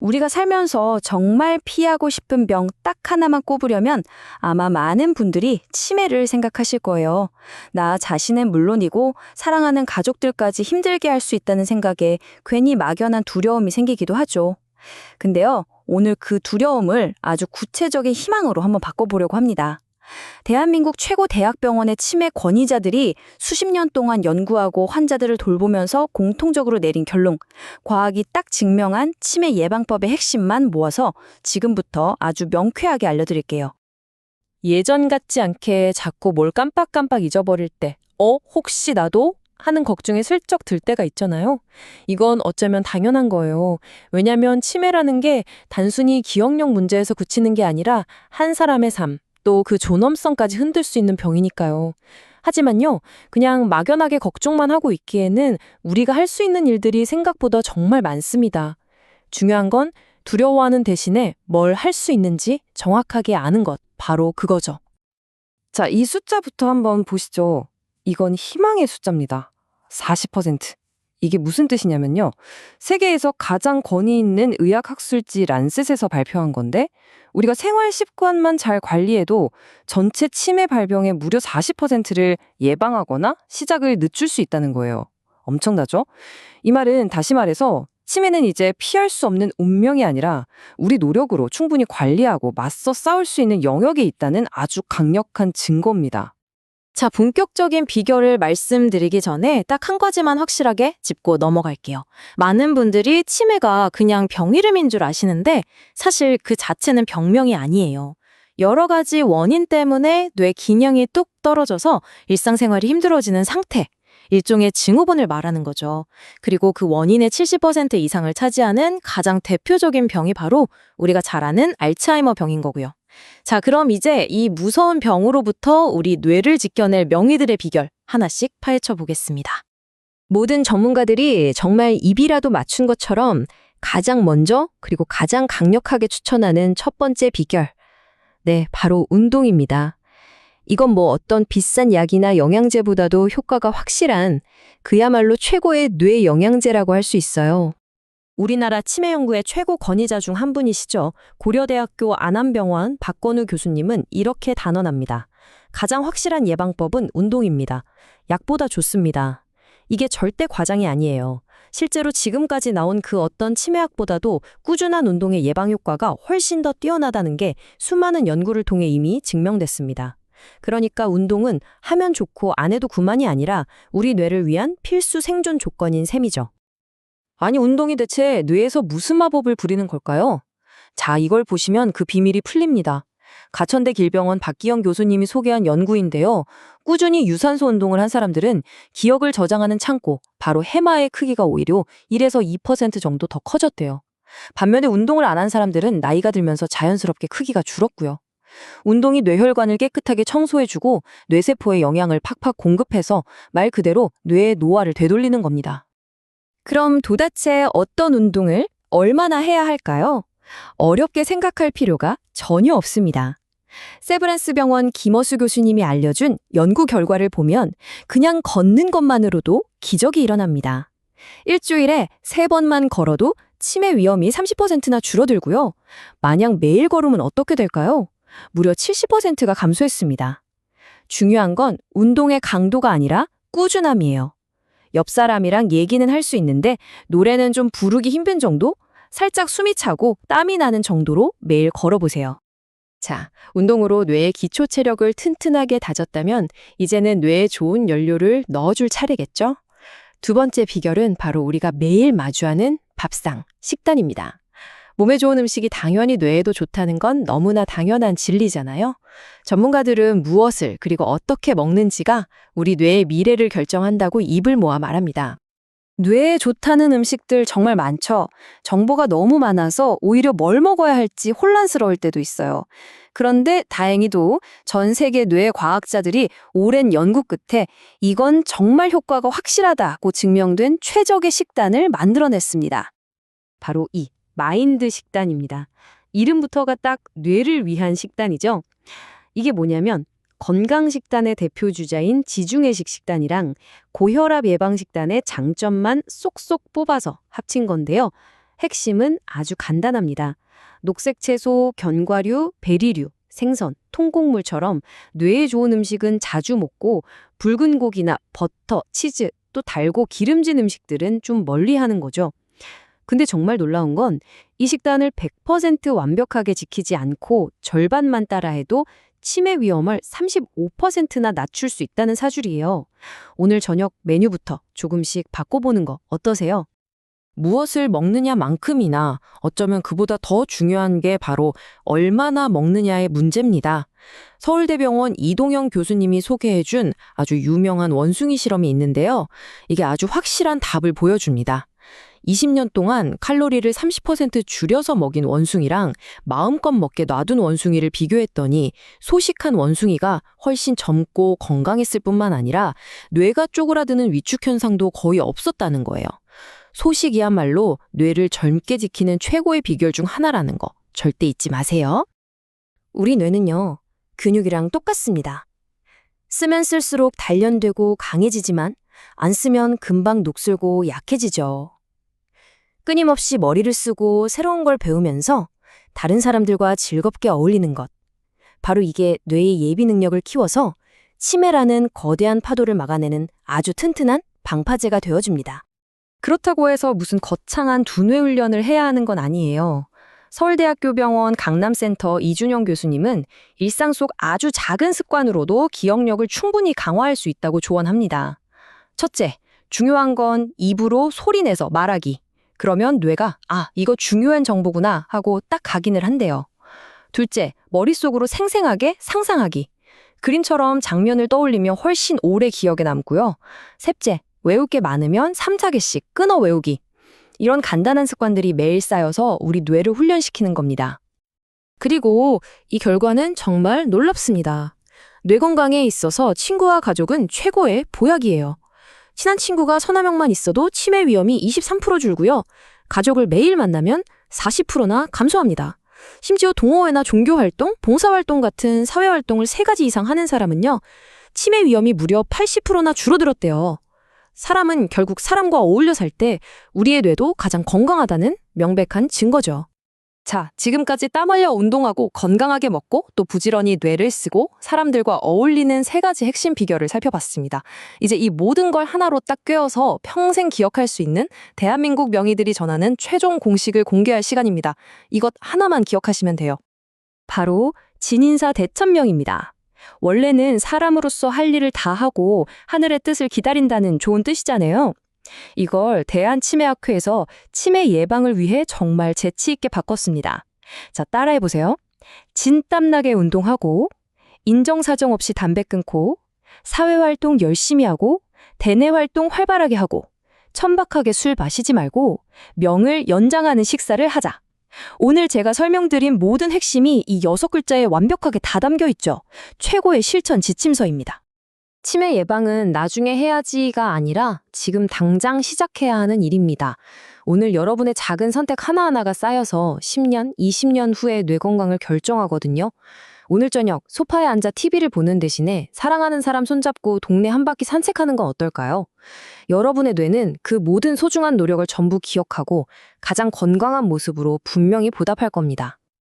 우리가 살면서 정말 피하고 싶은 병 딱 하나만 꼽으려면 아마 많은 분들이 치매를 생각하실 거예요. 나 자신은 물론이고 사랑하는 가족들까지 힘들게 할 수 있다는 생각에 괜히 막연한 두려움이 생기기도 하죠. 근데요, 오늘 그 두려움을 아주 구체적인 희망으로 한번 바꿔보려고 합니다. 대한민국 최고 대학병원의 치매 권위자들이 수십 년 동안 연구하고 환자들을 돌보면서 공통적으로 내린 결론, 과학이 딱 증명한 치매 예방법의 핵심만 모아서 지금부터 아주 명쾌하게 알려드릴게요. 예전 같지 않게 자꾸 뭘 깜빡깜빡 잊어버릴 때, 혹시 나도? 하는 걱정이 슬쩍 들 때가 있잖아요. 이건 어쩌면 당연한 거예요. 왜냐면 치매라는 게 단순히 기억력 문제에서 그치는 게 아니라 한 사람의 삶, 또 그 존엄성까지 흔들 수 있는 병이니까요. 하지만요, 그냥 막연하게 걱정만 하고 있기에는 우리가 할 수 있는 일들이 생각보다 정말 많습니다. 중요한 건 두려워하는 대신에 뭘 할 수 있는지 정확하게 아는 것, 바로 그거죠. 자, 이 숫자부터 한번 보시죠. 이건 희망의 숫자입니다. 40%. 이게 무슨 뜻이냐면요. 세계에서 가장 권위 있는 의학학술지 란셋에서 발표한 건데 우리가 생활 습관만 잘 관리해도 전체 치매 발병의 무려 40%를 예방하거나 시작을 늦출 수 있다는 거예요. 엄청나죠? 이 말은 다시 말해서 치매는 이제 피할 수 없는 운명이 아니라 우리 노력으로 충분히 관리하고 맞서 싸울 수 있는 영역에 있다는 아주 강력한 증거입니다. 자, 본격적인 비결을 말씀드리기 전에 딱 한 가지만 확실하게 짚고 넘어갈게요. 많은 분들이 치매가 그냥 병 이름인 줄 아시는데 사실 그 자체는 병명이 아니에요. 여러 가지 원인 때문에 뇌 기능이 뚝 떨어져서 일상생활이 힘들어지는 상태, 일종의 증후군을 말하는 거죠. 그리고 그 원인의 70% 이상을 차지하는 가장 대표적인 병이 바로 우리가 잘 아는 알츠하이머 병인 거고요. 자, 그럼 이제 이 무서운 병으로부터 우리 뇌를 지켜낼 명의들의 비결 하나씩 파헤쳐 보겠습니다. 모든 전문가들이 정말 입이라도 맞춘 것처럼 가장 먼저 그리고 가장 강력하게 추천하는 첫 번째 비결. 네, 바로 운동입니다. 이건 뭐 어떤 비싼 약이나 영양제보다도 효과가 확실한 그야말로 최고의 뇌 영양제라고 할 수 있어요. 우리나라 치매 연구의 최고 권위자 중 한 분이시죠. 고려대학교 안암병원 박건우 교수님은 이렇게 단언합니다. 가장 확실한 예방법은 운동입니다. 약보다 좋습니다. 이게 절대 과장이 아니에요. 실제로 지금까지 나온 그 어떤 치매약보다도 꾸준한 운동의 예방 효과가 훨씬 더 뛰어나다는 게 수많은 연구를 통해 이미 증명됐습니다. 그러니까 운동은 하면 좋고 안 해도 그만이 아니라 우리 뇌를 위한 필수 생존 조건인 셈이죠. 아니, 운동이 대체 뇌에서 무슨 마법을 부리는 걸까요? 자, 이걸 보시면 그 비밀이 풀립니다. 가천대 길병원 박기영 교수님이 소개한 연구인데요. 꾸준히 유산소 운동을 한 사람들은 기억을 저장하는 창고, 바로 해마의 크기가 오히려 1에서 2% 정도 더 커졌대요. 반면에 운동을 안 한 사람들은 나이가 들면서 자연스럽게 크기가 줄었고요. 운동이 뇌혈관을 깨끗하게 청소해주고 뇌세포에 영양을 팍팍 공급해서 말 그대로 뇌의 노화를 되돌리는 겁니다. 그럼 도대체 어떤 운동을 얼마나 해야 할까요? 어렵게 생각할 필요가 전혀 없습니다. 세브란스 병원 김어수 교수님이 알려준 연구 결과를 보면 그냥 걷는 것만으로도 기적이 일어납니다. 일주일에 3번만 걸어도 치매 위험이 30%나 줄어들고요. 만약 매일 걸으면 어떻게 될까요? 무려 70%가 감소했습니다. 중요한 건 운동의 강도가 아니라 꾸준함이에요. 옆 사람이랑 얘기는 할 수 있는데 노래는 좀 부르기 힘든 정도? 살짝 숨이 차고 땀이 나는 정도로 매일 걸어보세요. 자, 운동으로 뇌의 기초 체력을 튼튼하게 다졌다면 이제는 뇌에 좋은 연료를 넣어줄 차례겠죠? 두 번째 비결은 바로 우리가 매일 마주하는 밥상, 식단입니다. 몸에 좋은 음식이 당연히 뇌에도 좋다는 건 너무나 당연한 진리잖아요. 전문가들은 무엇을 그리고 어떻게 먹는지가 우리 뇌의 미래를 결정한다고 입을 모아 말합니다. 뇌에 좋다는 음식들 정말 많죠. 정보가 너무 많아서 오히려 뭘 먹어야 할지 혼란스러울 때도 있어요. 그런데 다행히도 전 세계 뇌 과학자들이 오랜 연구 끝에 이건 정말 효과가 확실하다고 증명된 최적의 식단을 만들어냈습니다. 바로 이 마인드 식단입니다. 이름부터가 딱 뇌를 위한 식단이죠. 이게 뭐냐면 건강식단의 대표 주자인 지중해식 식단이랑 고혈압 예방 식단의 장점만 쏙쏙 뽑아서 합친 건데요. 핵심은 아주 간단합니다. 녹색 채소, 견과류, 베리류, 생선, 통곡물처럼 뇌에 좋은 음식은 자주 먹고 붉은 고기나 버터, 치즈, 또 달고 기름진 음식들은 좀 멀리하는 거죠. 근데 정말 놀라운 건 이 식단을 100% 완벽하게 지키지 않고 절반만 따라해도 치매 위험을 35%나 낮출 수 있다는 사실이에요. 오늘 저녁 메뉴부터 조금씩 바꿔보는 거 어떠세요? 무엇을 먹느냐만큼이나 어쩌면 그보다 더 중요한 게 바로 얼마나 먹느냐의 문제입니다. 서울대병원 이동영 교수님이 소개해준 아주 유명한 원숭이 실험이 있는데요. 이게 아주 확실한 답을 보여줍니다. 20년 동안 칼로리를 30% 줄여서 먹인 원숭이랑 마음껏 먹게 놔둔 원숭이를 비교했더니 소식한 원숭이가 훨씬 젊고 건강했을 뿐만 아니라 뇌가 쪼그라드는 위축 현상도 거의 없었다는 거예요. 소식이야말로 뇌를 젊게 지키는 최고의 비결 중 하나라는 거 절대 잊지 마세요. 우리 뇌는요, 근육이랑 똑같습니다. 쓰면 쓸수록 단련되고 강해지지만 안 쓰면 금방 녹슬고 약해지죠. 끊임없이 머리를 쓰고 새로운 걸 배우면서 다른 사람들과 즐겁게 어울리는 것. 바로 이게 뇌의 예비 능력을 키워서 치매라는 거대한 파도를 막아내는 아주 튼튼한 방파제가 되어줍니다. 그렇다고 해서 무슨 거창한 두뇌 훈련을 해야 하는 건 아니에요. 서울대학교 병원 강남센터 이준영 교수님은 일상 속 아주 작은 습관으로도 기억력을 충분히 강화할 수 있다고 조언합니다. 첫째, 중요한 건 입으로 소리내서 말하기. 그러면 뇌가 이거 중요한 정보구나 하고 딱 각인을 한대요. 둘째, 머릿속으로 생생하게 상상하기. 그림처럼 장면을 떠올리며 훨씬 오래 기억에 남고요. 셋째, 외울 게 많으면 3-4개씩 끊어 외우기. 이런 간단한 습관들이 매일 쌓여서 우리 뇌를 훈련시키는 겁니다. 그리고 이 결과는 정말 놀랍습니다. 뇌 건강에 있어서 친구와 가족은 최고의 보약이에요. 친한 친구가 서너 명만 있어도 치매 위험이 23% 줄고요. 가족을 매일 만나면 40%나 감소합니다. 심지어 동호회나 종교활동, 봉사활동 같은 사회활동을 3가지 이상 하는 사람은요. 치매 위험이 무려 80%나 줄어들었대요. 사람은 결국 사람과 어울려 살 때 우리의 뇌도 가장 건강하다는 명백한 증거죠. 자, 지금까지 땀 흘려 운동하고 건강하게 먹고 또 부지런히 뇌를 쓰고 사람들과 어울리는 3가지 핵심 비결을 살펴봤습니다. 이제 이 모든 걸 하나로 딱 꿰어서 평생 기억할 수 있는 대한민국 명의들이 전하는 최종 공식을 공개할 시간입니다. 이것 하나만 기억하시면 돼요. 바로 진인사 대천명입니다. 원래는 사람으로서 할 일을 다 하고 하늘의 뜻을 기다린다는 좋은 뜻이잖아요. 이걸 대한치매학회에서 치매 예방을 위해 정말 재치 있게 바꿨습니다. 자, 따라해보세요. 진땀나게 운동하고, 인정사정 없이 담배 끊고, 사회활동 열심히 하고, 대내활동 활발하게 하고, 천박하게 술 마시지 말고, 명을 연장하는 식사를 하자. 오늘 제가 설명드린 모든 핵심이 이 6글자에 완벽하게 다 담겨 있죠. 최고의 실천 지침서입니다. 치매 예방은 나중에 해야지가 아니라 지금 당장 시작해야 하는 일입니다. 오늘 여러분의 작은 선택 하나하나가 쌓여서 10년, 20년 후의 뇌 건강을 결정하거든요. 오늘 저녁 소파에 앉아 TV를 보는 대신에 사랑하는 사람 손잡고 동네 한 바퀴 산책하는 건 어떨까요? 여러분의 뇌는 그 모든 소중한 노력을 전부 기억하고 가장 건강한 모습으로 분명히 보답할 겁니다.